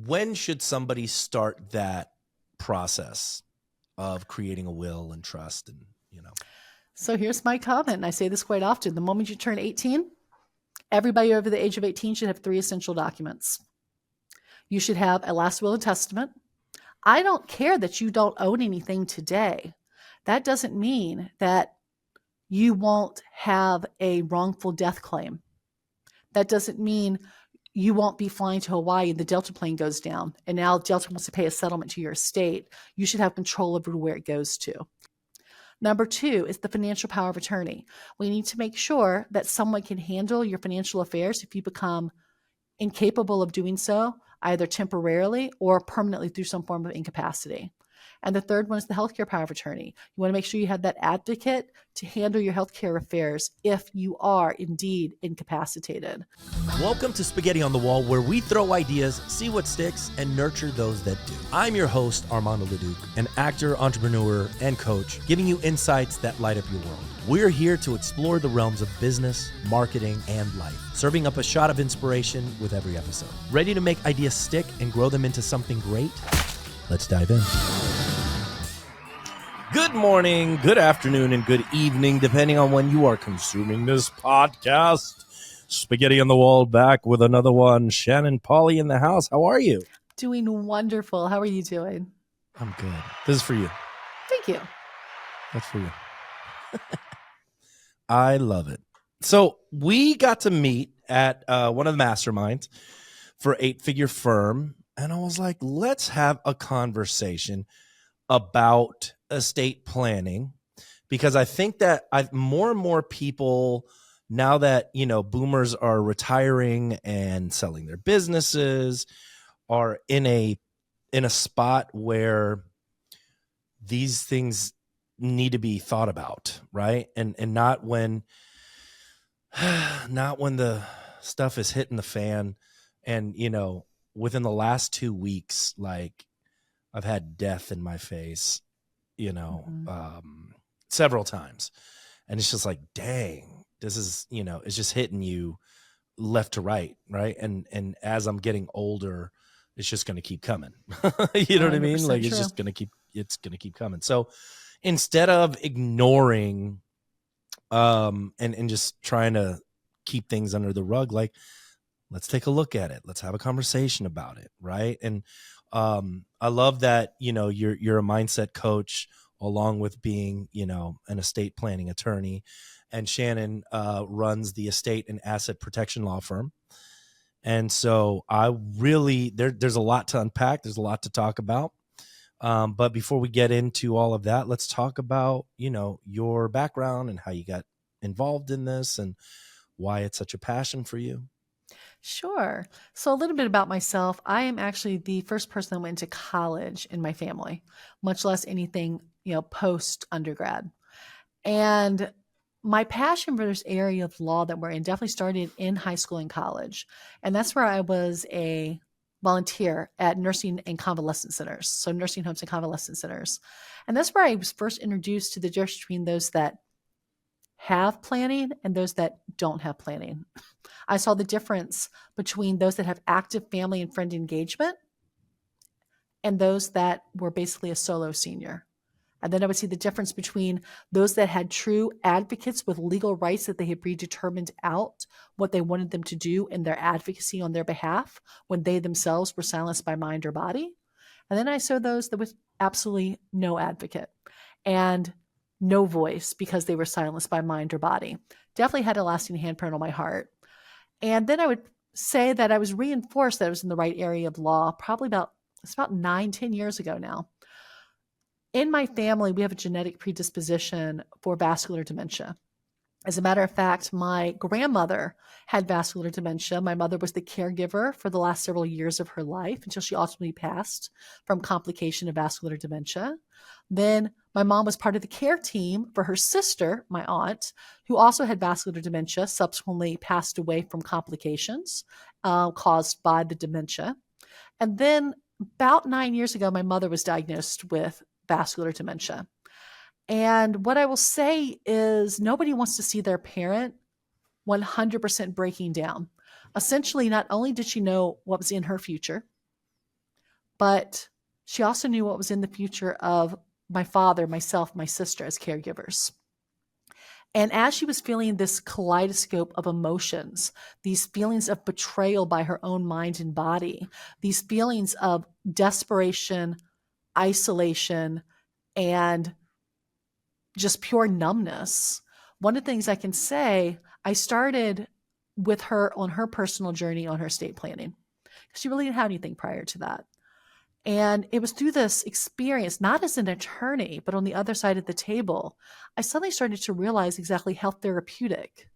when should somebody start that process of creating a will and trust and, So here's my comment, and I say this quite often. The moment you turn 18, everybody over the age of 18 should have 3 essential documents. You should have a last will and testament. I don't care that you don't own anything today. That doesn't mean that you won't have a wrongful death claim. That doesn't mean you won't be flying to Hawaii and the Delta plane goes down and now Delta wants to pay a settlement to your estate. You should have control over where it goes to. Number 2 is the financial power of attorney. We need to make sure that someone can handle your financial affairs if you become incapable of doing so, either temporarily or permanently through some form of incapacity. And the third one is the healthcare power of attorney. You want to make sure you have that advocate to handle your healthcare affairs if you are indeed incapacitated. Welcome to Spaghetti on the Wall, where we throw ideas, see what sticks, and nurture those that do. I'm your host, Armando, an actor, entrepreneur, and coach, giving you insights that light up your world. We're here to explore the realms of business, marketing, and life, serving up a shot of inspiration with every episode. Ready to make ideas stick and grow them into something great? Let's dive in. Good morning, good afternoon, and good evening, depending on when you are consuming this podcast. Spaghetti on the Wall back with another one. Shannon Pawley in the house. How are you? Doing wonderful. How are you doing? I'm good. This is for you. Thank you. That's for you. I love it. So we got to meet at one of the masterminds for 8-Figure Firm. And I was like, let's have a conversation about estate planning, because I think that more and more people, now that, boomers are retiring and selling their businesses, are in a spot where these things need to be thought about, right? And not when the stuff is hitting the fan. And, within the last 2 weeks, like, I've had death in my face, several times. And it's just like, dang, this is, it's just hitting you left to right. Right. And as I'm getting older, it's just going to keep coming. You know what I mean? Like, it's just going to keep coming. So instead of ignoring, and just trying to keep things under the rug, like, let's take a look at it. Let's have a conversation about it. Right. And, I love that, you're a mindset coach along with being, an estate planning attorney, and Shannon, runs the estate and asset protection law firm. And so I really, there's a lot to unpack. There's a lot to talk about. But before we get into all of that, let's talk about, your background and how you got involved in this and why it's such a passion for you. Sure. So a little bit about myself. I am actually the first person that went to college in my family, much less anything, post undergrad. And my passion for this area of law that we're in definitely started in high school and college. And that's where I was a volunteer at nursing and convalescent centers. So nursing homes and convalescent centers. And that's where I was first introduced to the difference between those that have planning and those that don't have planning. I saw the difference between those that have active family and friend engagement and those that were basically a solo senior. And then I would see the difference between those that had true advocates with legal rights that they had predetermined out what they wanted them to do in their advocacy on their behalf when they themselves were silenced by mind or body. And then I saw those that was absolutely no advocate and no voice because they were silenced by mind or body. Definitely had a lasting handprint on my heart. And then I would say that I was reinforced that I was in the right area of law probably about 9-10 years ago now. In my family, we have a genetic predisposition for vascular dementia. As a matter of fact, my grandmother had vascular dementia. My mother was the caregiver for the last several years of her life until she ultimately passed from complication of vascular dementia. Then my mom was part of the care team for her sister, my aunt, who also had vascular dementia, subsequently passed away from complications caused by the dementia. And then about 9 years ago, my mother was diagnosed with vascular dementia. And what I will say is nobody wants to see their parent 100% breaking down. Essentially, not only did she know what was in her future, but she also knew what was in the future of my father, myself, my sister as caregivers. And as she was feeling this kaleidoscope of emotions, these feelings of betrayal by her own mind and body, these feelings of desperation, isolation, and just pure numbness, one of the things I can say, I started with her on her personal journey on her estate planning. She really didn't have anything prior to that. And it was through this experience, not as an attorney, but on the other side of the table, I suddenly started to realize exactly how therapeutic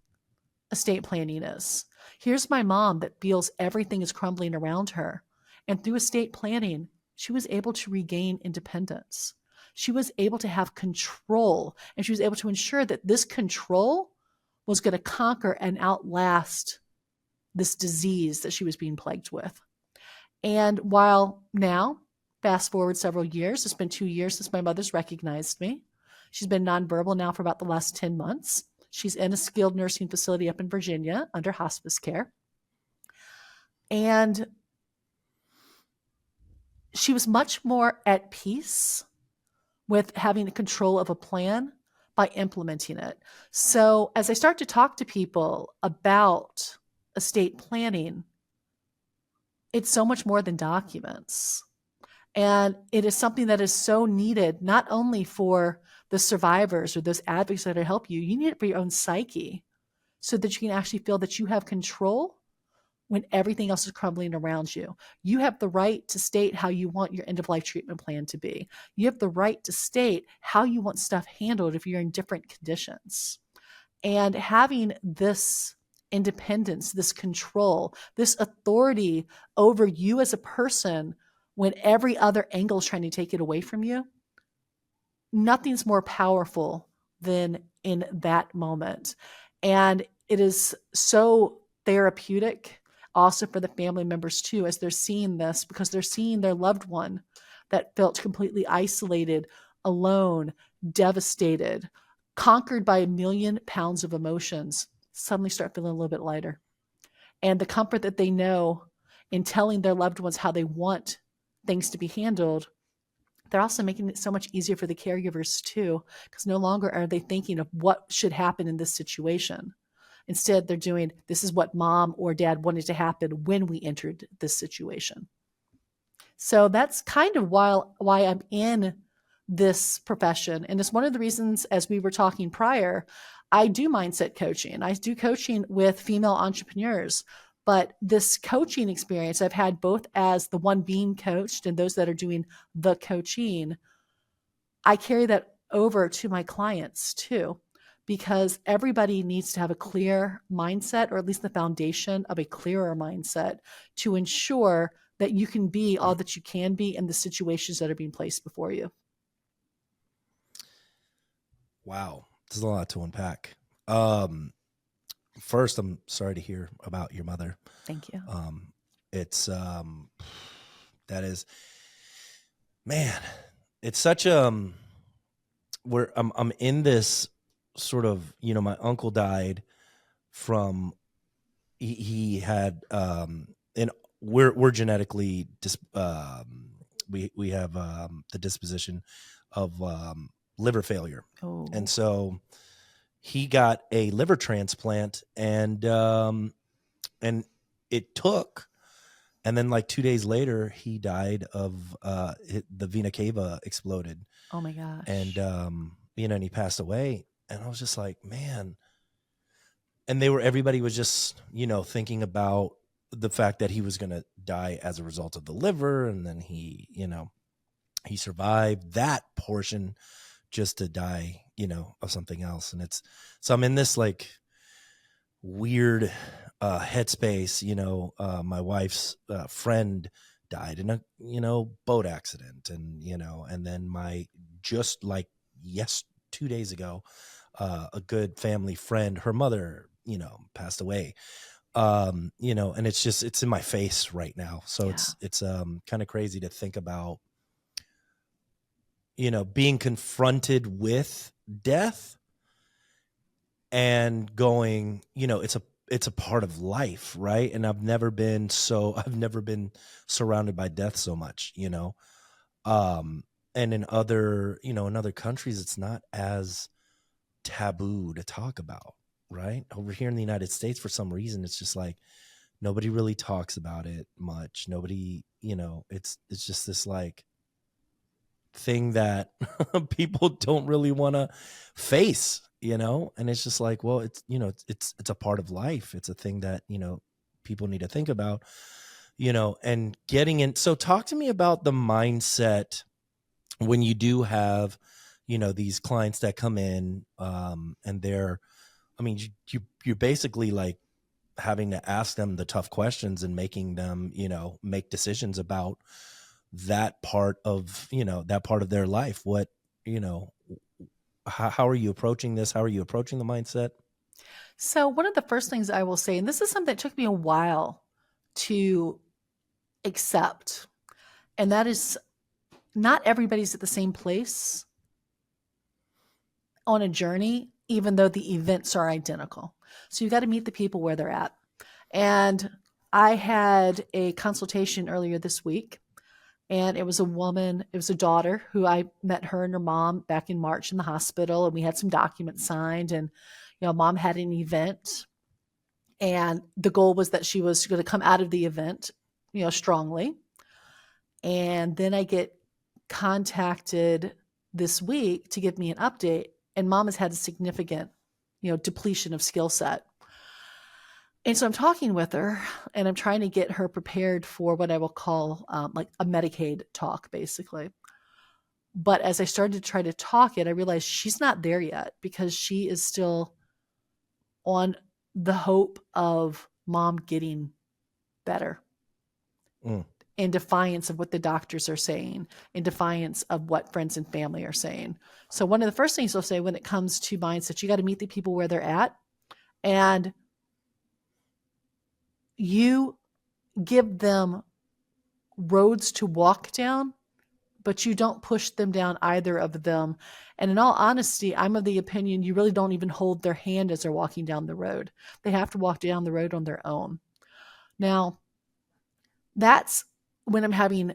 estate planning is. Here's my mom that feels everything is crumbling around her. And through estate planning, she was able to regain independence. She was able to have control, and she was able to ensure that this control was going to conquer and outlast this disease that she was being plagued with. And while now, fast forward several years, it's been 2 years since my mother's recognized me. She's been nonverbal now for about the last 10 months. She's in a skilled nursing facility up in Virginia under hospice care. And she was much more at peace with having control of a plan by implementing it. So as I start to talk to people about estate planning, it's so much more than documents. And it is something that is so needed, not only for the survivors or those advocates that help you, you need it for your own psyche so that you can actually feel that you have control when everything else is crumbling around you. You have the right to state how you want your end of life treatment plan to be. You have the right to state how you want stuff handled if you're in different conditions. And having this independence, this control, this authority over you as a person when every other angle is trying to take it away from you, nothing's more powerful than in that moment. And it is so therapeutic also for the family members too, as they're seeing this, because they're seeing their loved one that felt completely isolated, alone, devastated, conquered by 1,000,000 pounds of emotions, suddenly start feeling a little bit lighter. And the comfort that they know in telling their loved ones how they want things to be handled, they're also making it so much easier for the caregivers too, because no longer are they thinking of what should happen in this situation. Instead, they're doing, this is what mom or dad wanted to happen when we entered this situation. So that's kind of why I'm in this profession. And it's one of the reasons, as we were talking prior, I do mindset coaching. I do coaching with female entrepreneurs. But this coaching experience I've had both as the one being coached and those that are doing the coaching, I carry that over to my clients too, because everybody needs to have a clear mindset, or at least the foundation of a clearer mindset, to ensure that you can be all that you can be in the situations that are being placed before you. Wow. There's a lot to unpack. First, I'm sorry to hear about your mother. Thank you. It's that is, man, it's such where I'm in this sort of, my uncle died from, he had and we're genetically we have the disposition of liver failure. Oh. And so he got a liver transplant, and it took, and then like 2 days later he died of the vena cava exploded. Oh my gosh. And and he passed away, and I was just like, man. And everybody was just, thinking about the fact that he was going to die as a result of the liver, and then he survived that portion just to die, of something else. And so I'm in this like weird headspace. My wife's friend died in a boat accident, and then just like 2 days ago, a good family friend, her mother, passed away. And it's in my face right now. So Yeah. it's kind of crazy to think about, being confronted with death and going, it's a part of life, right? And I've never been surrounded by death so much, you know. And in other, in other countries, it's not as taboo to talk about, right? Over here in the United States, for some reason, it's just like nobody really talks about it much. Nobody, it's just this like thing that people don't really want to face, and it's just like, well, it's a part of life. It's a thing that, people need to think about, and getting in. So talk to me about the mindset when you do have, these clients that come in, and they're, I mean, you're basically like having to ask them the tough questions and making them, make decisions about that part of their life. What, you know, how are you approaching this? How are you approaching the mindset? So, one of the first things I will say, and this is something that took me a while to accept, and that is not everybody's at the same place on a journey, even though the events are identical. So, you got to meet the people where they're at. And I had a consultation earlier this week, and it was a daughter who I met her and her mom back in March in the hospital, and we had some documents signed. And, mom had an event, and the goal was that she was going to come out of the event, strongly. And then I get contacted this week to give me an update, and mom has had a significant, depletion of skill set. And so I'm talking with her, and I'm trying to get her prepared for what I will call like a Medicaid talk, basically. But as I started to try to talk it, I realized she's not there yet because she is still on the hope of mom getting better, Mm. in defiance of what the doctors are saying, in defiance of what friends and family are saying. So one of the first things I'll say when it comes to mindset, you got to meet the people where they're at, and you give them roads to walk down, but you don't push them down either of them. And in all honesty, I'm of the opinion you really don't even hold their hand as they're walking down the road. They have to walk down the road on their own. Now, that's when I'm having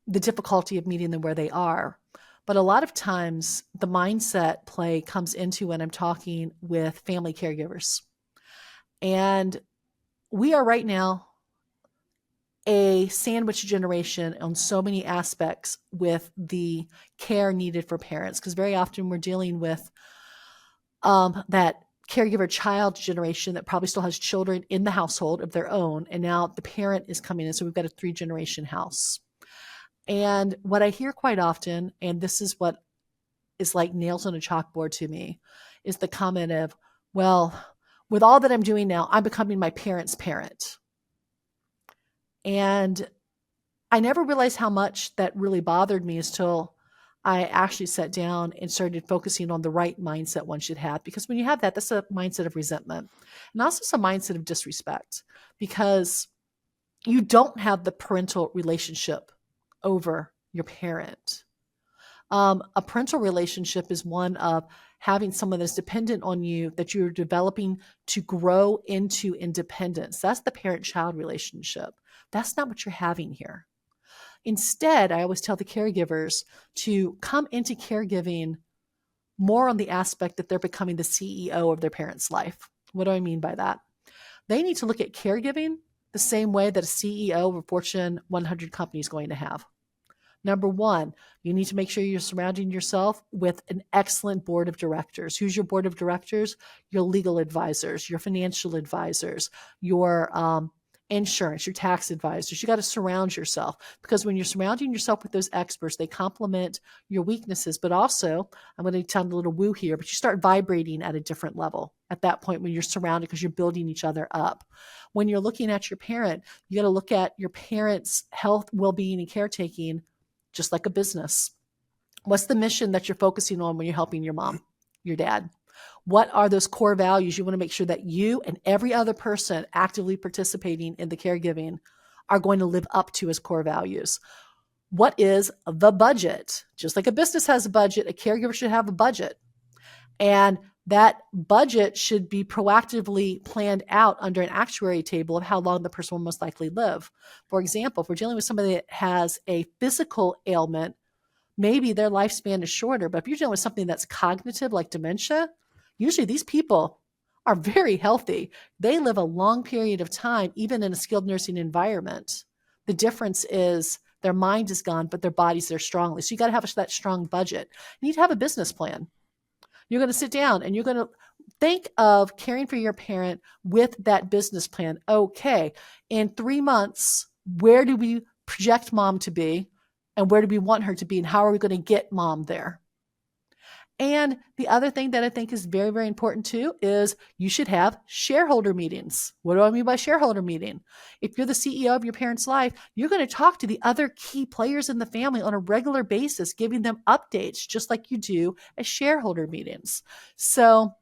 the difficulty of meeting them where they are. But a lot of times the mindset play comes into when I'm talking with family caregivers. And we are right now a sandwich generation on so many aspects with the care needed for parents, because very often we're dealing with that caregiver child generation that probably still has children in the household of their own, and now the parent is coming in, so we've got a 3-generation house. And what I hear quite often, and this is what is like nails on a chalkboard to me, is the comment of, well, with all that I'm doing now, I'm becoming my parents' parent. And I never realized how much that really bothered me until I actually sat down and started focusing on the right mindset one should have. Because when you have that, that's a mindset of resentment. And also it's a mindset of disrespect, because you don't have the parental relationship over your parent. A parental relationship is one of having someone that's dependent on you, that you're developing to grow into independence. That's the parent-child relationship. That's not what you're having here. Instead, I always tell the caregivers to come into caregiving more on the aspect that they're becoming the CEO of their parents' life. What do I mean by that? They need to look at caregiving the same way that a CEO of a Fortune 100 company is going to have. Number one, you need to make sure you're surrounding yourself with an excellent board of directors. Who's your board of directors? Your legal advisors, your financial advisors, your insurance, your tax advisors. You got to surround yourself, because when you're surrounding yourself with those experts, they complement your weaknesses. But also, I'm going to sound a little woo here, but you start vibrating at a different level at that point when you're surrounded, because you're building each other up. When you're looking at your parent, you got to look at your parent's health, well-being, and caretaking just like a business. What's the mission that you're focusing on when you're helping your mom, your dad? What are those core values you want to make sure that you and every other person actively participating in the caregiving are going to live up to as core values? What is the budget? Just like a business has a budget, a caregiver should have a budget. And that budget should be proactively planned out under an actuary table of how long the person will most likely live. For example, if we're dealing with somebody that has a physical ailment, maybe their lifespan is shorter. But if you're dealing with something that's cognitive, like dementia, usually these people are very healthy. They live a long period of time, even in a skilled nursing environment. The difference is their mind is gone, but their body's there strongly. So you got to have that strong budget. You need to have a business plan. You're going to sit down and you're going to think of caring for your parent with that business plan. Okay, in 3 months, where do we project mom to be? And where do we want her to be? And how are we going to get mom there? And the other thing that I think is very, very important too is you should have shareholder meetings. What do I mean by shareholder meeting? If you're the CEO of your parent's life, you're going to talk to the other key players in the family on a regular basis, giving them updates, just like you do at shareholder meetings. So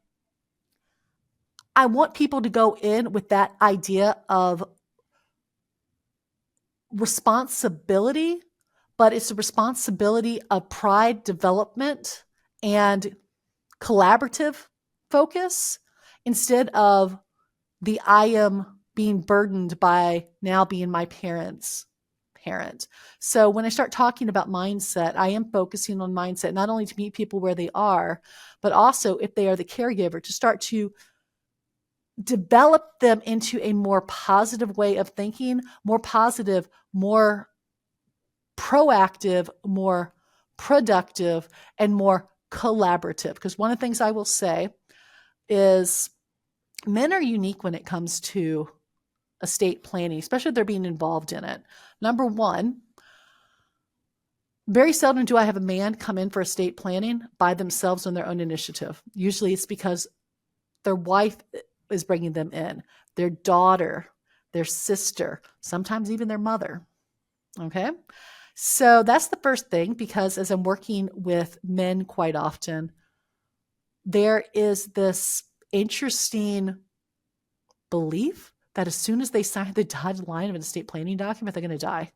I want people to go in with that idea of responsibility, but it's a responsibility of pride, development, and collaborative focus instead of the I am being burdened by now being my parents' parent. So when I start talking about mindset, I am focusing on mindset, not only to meet people where they are, but also if they are the caregiver, to start to develop them into a more positive way of thinking, more positive, more proactive, more productive, and more collaborative. Because one of the things I will say is men are unique when it comes to estate planning, especially if they're being involved in it. Number one, very seldom do I have a man come in for estate planning by themselves on their own initiative. Usually it's because their wife is bringing them in, their daughter, their sister, sometimes even their mother. Okay. So that's the first thing, because as I'm working with men quite often, there is this interesting belief that as soon as they sign the dotted line of an estate planning document, they're going to die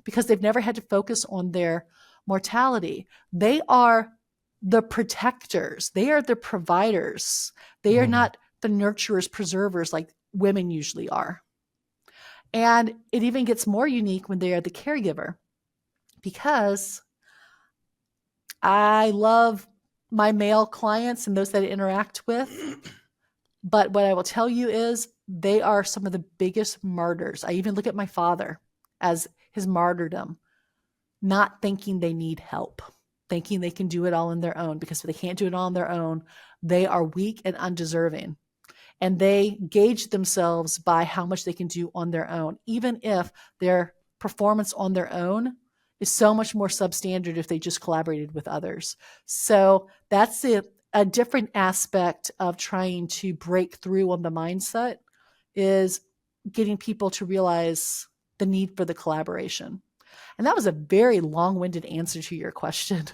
because they've never had to focus on their mortality. They are the protectors. They are the providers. They are not the nurturers, preservers like women usually are. And it even gets more unique when they are the caregiver, because I love my male clients and those that I interact with. But what I will tell you is they are some of the biggest martyrs. I even look at my father as his martyrdom, not thinking they need help, thinking they can do it all on their own, because if they can't do it all on their own, they are weak and undeserving. And they gauge themselves by how much they can do on their own, even if their performance on their own is so much more substandard if they just collaborated with others. So that's a different aspect of trying to break through on the mindset, is getting people to realize the need for the collaboration. And that was a very long-winded answer to your question.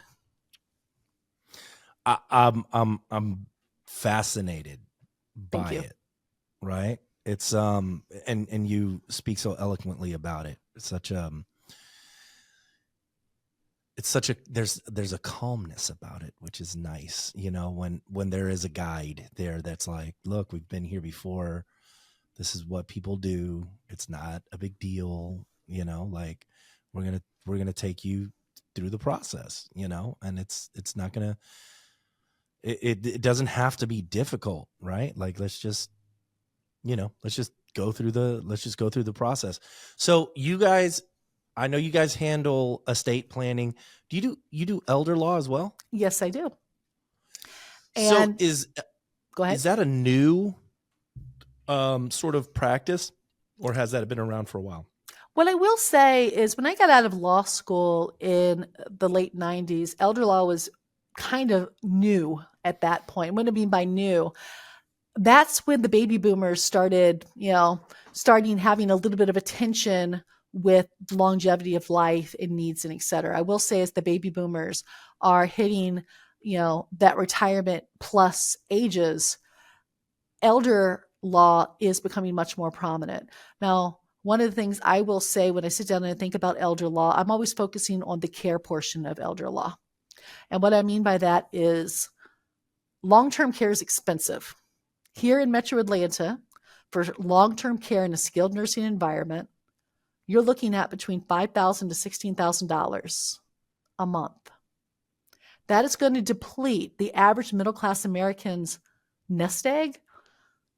I'm fascinated by you. it, right? It's and you speak so eloquently about it. It's such a there's a calmness about it, which is nice, you know, when there is a guide there that's like, look, we've been here before, this is what people do, it's not a big deal, you know, like we're gonna take you through the process, you know, and it's not gonna, it doesn't have to be difficult, right? Like let's just go through the process. So you guys, I know you guys handle estate planning. Do you do elder law as well? Yes, I do. And go ahead. Is that a new sort of practice, or has that been around for a while? What I will say is when I got out of law school in the late 90s, elder law was kind of new at that point. What do I mean by new? That's when the baby boomers started, starting having a little bit of attention with longevity of life and needs and et cetera. I will say as the baby boomers are hitting, that retirement plus ages, elder law is becoming much more prominent. Now, one of the things I will say when I sit down and I think about elder law, I'm always focusing on the care portion of elder law. And what I mean by that is long-term care is expensive. Here in Metro Atlanta, for long-term care in a skilled nursing environment, you're looking at between $5,000 to $16,000 a month. That is going to deplete the average middle-class American's nest egg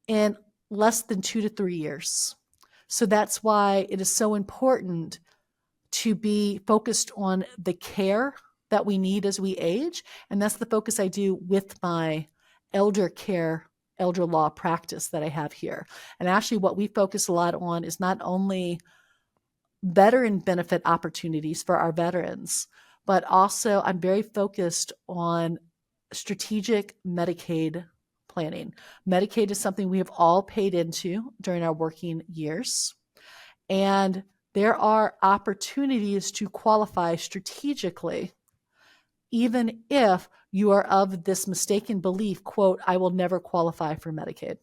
in less than 2 to 3 years. So that's why it is so important to be focused on the care that we need as we age. And that's the focus I do with my elder care, elder law practice that I have here. And actually, what we focus a lot on is not only veteran benefit opportunities for our veterans, but also I'm very focused on strategic Medicaid planning. Medicaid is something we have all paid into during our working years. And there are opportunities to qualify strategically, even if you are of this mistaken belief, quote, I will never qualify for Medicaid.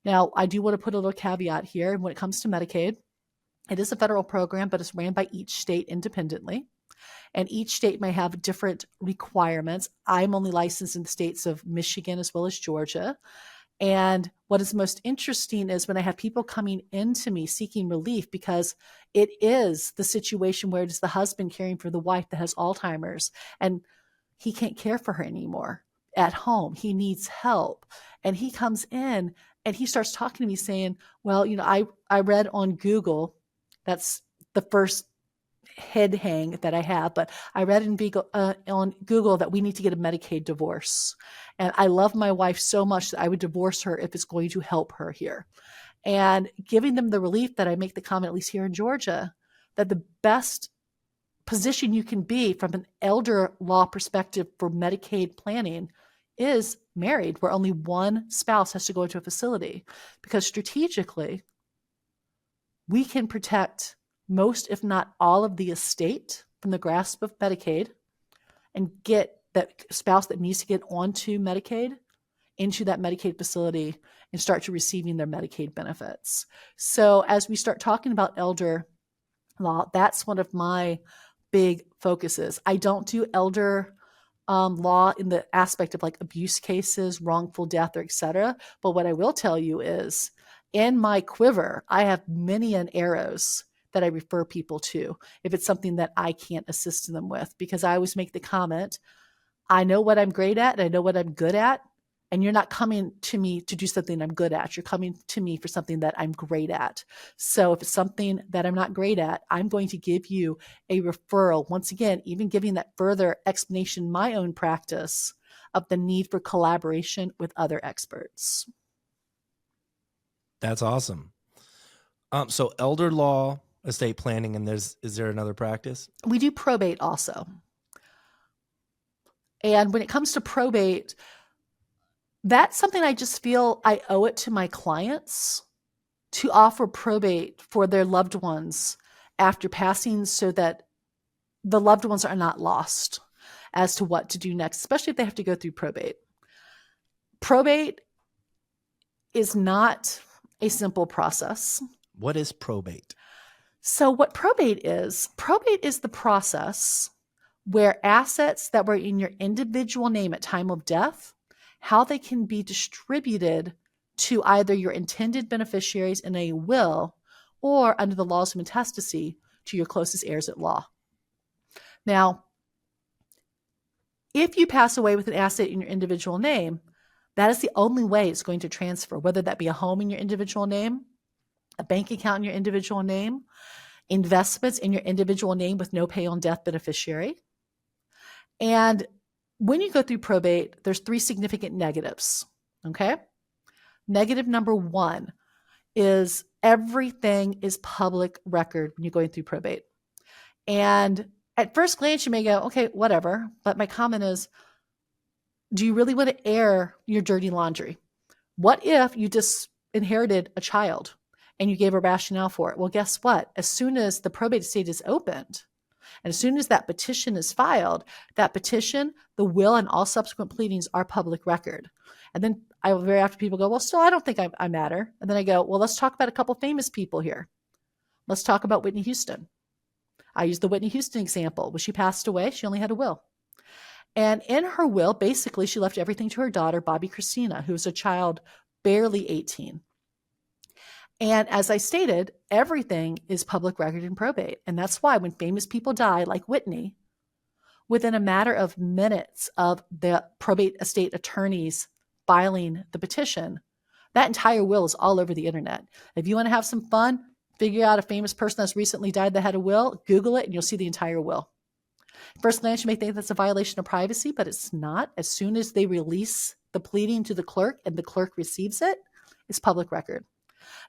Now, I do want to put a little caveat here. When it comes to Medicaid, it is a federal program, but it's ran by each state independently. And each state may have different requirements. I'm only licensed in the states of Michigan as well as Georgia. And what is most interesting is when I have people coming into me seeking relief, because it is the situation where it is the husband caring for the wife that has Alzheimer's and he can't care for her anymore at home. He needs help. And he comes in and he starts talking to me saying, well, I read on Google, that's the first head hang that I have, but I read on Google that we need to get a Medicaid divorce. And I love my wife so much that I would divorce her if it's going to help her here. And giving them the relief that I make the comment, at least here in Georgia, that the best position you can be from an elder law perspective for Medicaid planning is married, where only one spouse has to go into a facility. Because strategically, we can protect most, if not all, of the estate from the grasp of Medicaid and get that spouse that needs to get onto Medicaid into that Medicaid facility and start to receiving their Medicaid benefits. So as we start talking about elder law, that's one of my big focuses. I don't do elder law in the aspect of like abuse cases, wrongful death, or et cetera. But what I will tell you is in my quiver, I have many an arrows that I refer people to if it's something that I can't assist them with, because I always make the comment, I know what I'm great at and I know what I'm good at. And you're not coming to me to do something I'm good at. You're coming to me for something that I'm great at. So if it's something that I'm not great at, I'm going to give you a referral. Once again, even giving that further explanation in my own practice of the need for collaboration with other experts. That's awesome. So elder law, estate planning, and is there another practice? We do probate also. And when it comes to probate, that's something I just feel I owe it to my clients to offer probate for their loved ones after passing, so that the loved ones are not lost as to what to do next, especially if they have to go through probate. Probate is not a simple process. What is probate? So what probate is the process where assets that were in your individual name at time of death, how they can be distributed to either your intended beneficiaries in a will or under the laws of intestacy to your closest heirs at law. Now, if you pass away with an asset in your individual name, that is the only way it's going to transfer, whether that be a home in your individual name, a bank account in your individual name, investments in your individual name with no pay on death beneficiary. And when you go through probate, there's 3 significant negatives, okay? Negative number 1 is everything is public record when you're going through probate. And at first glance, you may go, okay, whatever. But my comment is, do you really want to air your dirty laundry? What if you just inherited a child and you gave a rationale for it? Well, guess what? As soon as the probate estate is opened, and as soon as that petition is filed, that petition, the will, and all subsequent pleadings are public record. And then I will very often people go, well, still, I don't think I matter. And then I go, well, let's talk about a couple famous people here. Let's talk about Whitney Houston. I use the Whitney Houston example. When she passed away, she only had a will. And in her will, basically, she left everything to her daughter, Bobby Christina, who was a child barely 18. And as I stated, everything is public record in probate. And that's why when famous people die, like Whitney, within a matter of minutes of the probate estate attorneys filing the petition, that entire will is all over the internet. If you want to have some fun, figure out a famous person that's recently died that had a will, Google it, and you'll see the entire will. First glance, you may think that's a violation of privacy, but it's not. As soon as they release the pleading to the clerk and the clerk receives it, it's public record.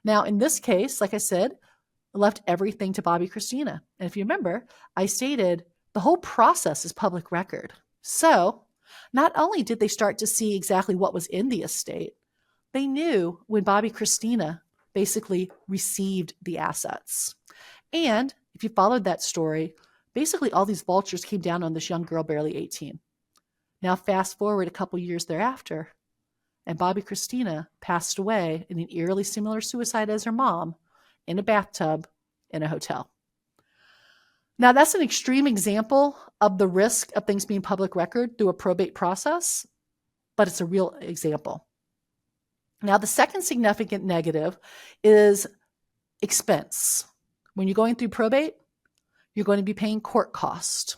Now, in this case, like I said, I left everything to Bobby Christina. And if you remember, I stated the whole process is public record. So not only did they start to see exactly what was in the estate, they knew when Bobby Christina basically received the assets. And if you followed that story, basically all these vultures came down on this young girl, barely 18. Now, fast forward a couple years thereafter, and Bobby Christina passed away in an eerily similar suicide as her mom in a bathtub in a hotel. Now, that's an extreme example of the risk of things being public record through a probate process, but it's a real example. Now, the second significant negative is expense. When you're going through probate, you're going to be paying court costs.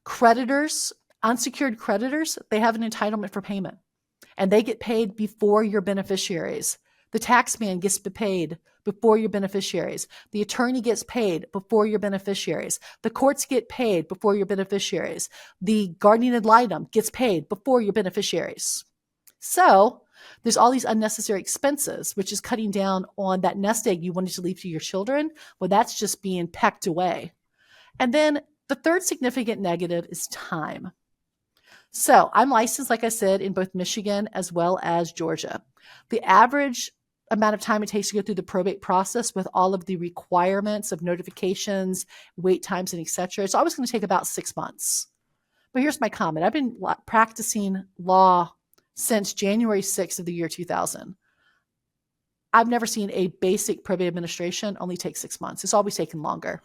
Creditors, unsecured creditors, they have an entitlement for payment, and they get paid before your beneficiaries. The tax man gets paid before your beneficiaries. The attorney gets paid before your beneficiaries. The courts get paid before your beneficiaries. The guardian ad litem gets paid before your beneficiaries. So there's all these unnecessary expenses, which is cutting down on that nest egg you wanted to leave to your children. Well, that's just being pecked away. And then the third significant negative is time. So I'm licensed, like I said, in both Michigan as well as Georgia. The average amount of time it takes to go through the probate process with all of the requirements of notifications, wait times, and et cetera, it's always going to take about 6 months. But here's my comment. I've been practicing law since January 6th of the year 2000. I've never seen a basic probate administration only take 6 months. It's always taken longer.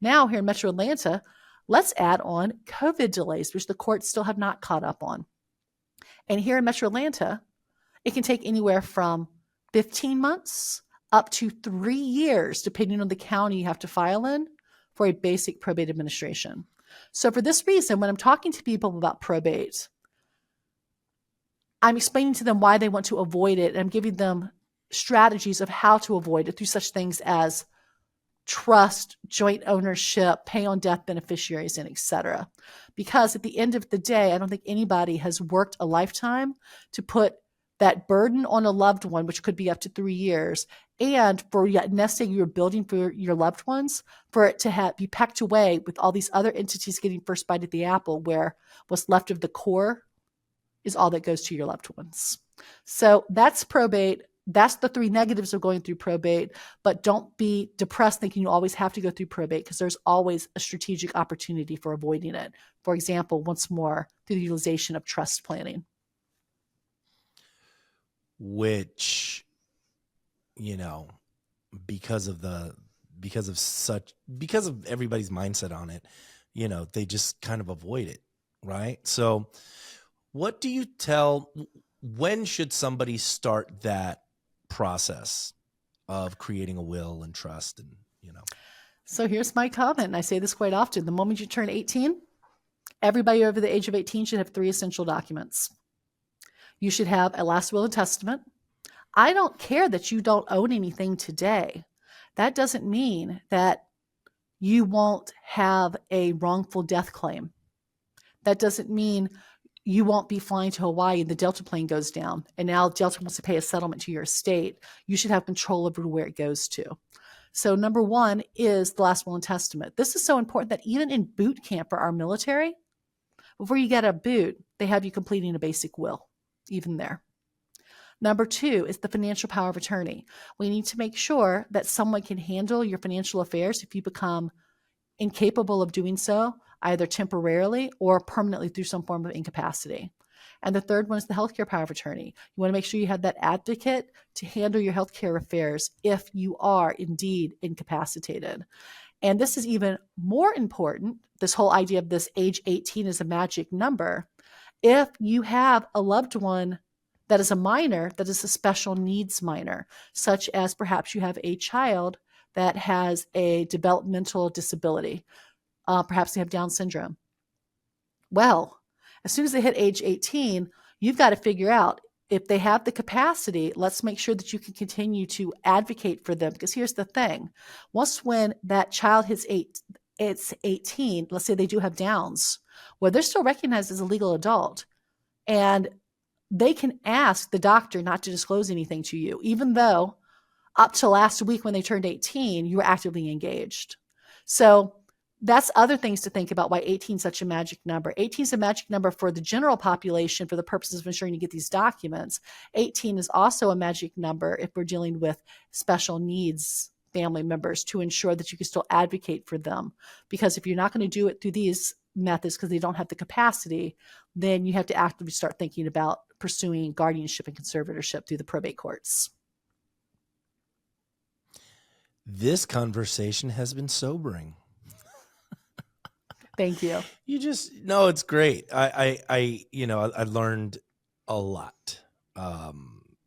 Now here in Metro Atlanta, let's add on COVID delays, which the courts still have not caught up on. And here in Metro Atlanta, it can take anywhere from 15 months up to 3 years, depending on the county you have to file in for a basic probate administration. So for this reason, when I'm talking to people about probate, I'm explaining to them why they want to avoid it, and I'm giving them strategies of how to avoid it through such things as trust, joint ownership, pay on death beneficiaries, and et cetera. Because at the end of the day, I don't think anybody has worked a lifetime to put that burden on a loved one, which could be up to 3 years, and for that nest egg you're building for your loved ones, for it to be pecked away with all these other entities getting first bite at the apple, where what's left of the core is all that goes to your loved ones. So that's probate. That's the 3 negatives of going through probate, but don't be depressed thinking you always have to go through probate, because there's always a strategic opportunity for avoiding it. For example, once more, through the utilization of trust planning. Which, because of everybody's mindset on it, they just kind of avoid it, right? So what do you when should somebody start that process of creating a will and trust? And So here's my comment, and I say this quite often. The moment you turn 18, everybody over the age of 18 should have 3 essential documents. You should have a last will and testament. I don't care that you don't own anything today. That doesn't mean that you won't have a wrongful death claim. That doesn't mean you won't be flying to Hawaii and the Delta plane goes down, and now Delta wants to pay a settlement to your estate. You should have control over where it goes to. So number 1 is the last will and testament. This is so important that even in boot camp for our military, before you get a boot, they have you completing a basic will, even there. Number 2 is the financial power of attorney. We need to make sure that someone can handle your financial affairs if you become incapable of doing so, either temporarily or permanently through some form of incapacity. And the third one is the healthcare power of attorney. You want to make sure you have that advocate to handle your healthcare affairs if you are indeed incapacitated. And this is even more important, this whole idea of this age 18 is a magic number. If you have a loved one that is a minor, that is a special needs minor, such as perhaps you have a child that has a developmental disability, perhaps they have Down syndrome. Well, as soon as they hit age 18, you've got to figure out if they have the capacity, let's make sure that you can continue to advocate for them. Because here's the thing. Once when that child hits 18, let's say they do have Downs, well, they're still recognized as a legal adult. And they can ask the doctor not to disclose anything to you, even though up to last week when they turned 18, you were actively engaged. So that's other things to think about why 18 is such a magic number. 18 is a magic number for the general population for the purposes of ensuring you get these documents. 18 is also a magic number if we're dealing with special needs family members to ensure that you can still advocate for them. Because if you're not going to do it through these methods because they don't have the capacity, then you have to actively start thinking about pursuing guardianship and conservatorship through the probate courts. This conversation has been sobering. Thank you. No, it's great. I learned a lot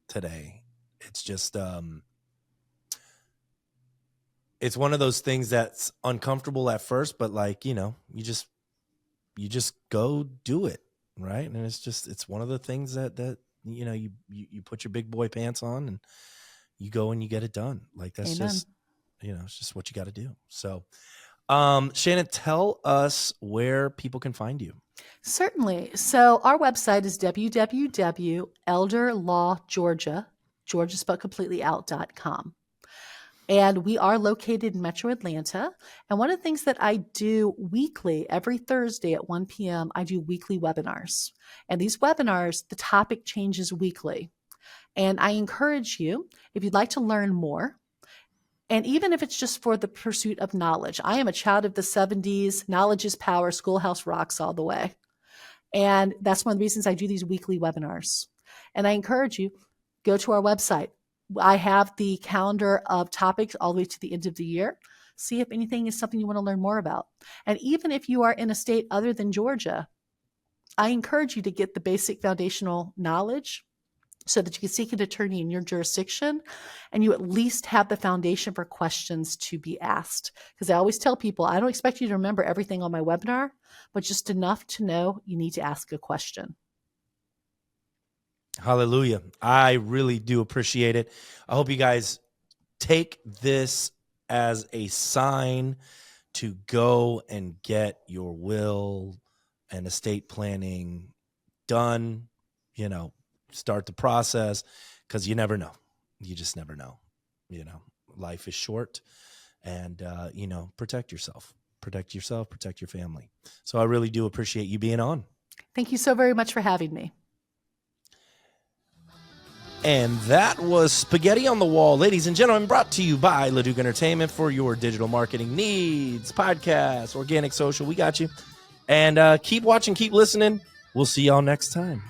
today. It's just, it's one of those things that's uncomfortable at first, but like, you just go do it. Right. And it's one of the things that, you put your big boy pants on and you go and you get it done. Like that's Amen. just, it's just what you got to do. So, Shannon, tell us where people can find you. Certainly. So our website is www.elderlawgeorgia, Georgia spelled completely out.com. And we are located in Metro Atlanta. And one of the things that I do weekly, every Thursday at 1 p.m., I do weekly webinars. And these webinars, the topic changes weekly. And I encourage you, if you'd like to learn more, and even if it's just for the pursuit of knowledge, I am a child of the 70s. Knowledge is power. Schoolhouse rocks all the way. And that's one of the reasons I do these weekly webinars. And I encourage you, go to our website. I have the calendar of topics all the way to the end of the year. See if anything is something you want to learn more about. And even if you are in a state other than Georgia, I encourage you to get the basic foundational knowledge so that you can seek an attorney in your jurisdiction and you at least have the foundation for questions to be asked. Because I always tell people, I don't expect you to remember everything on my webinar, but just enough to know you need to ask a question. Hallelujah. I really do appreciate it. I hope you guys take this as a sign to go and get your will and estate planning done, start the process, because you never know. You just never know. Life is short, and, protect yourself, protect your family. So I really do appreciate you being on. Thank you so very much for having me. And that was Spaghetti on the Wall, ladies and gentlemen, brought to you by LeDuc Entertainment for your digital marketing needs, podcasts, organic social. We got you. And keep watching, keep listening. We'll see y'all next time.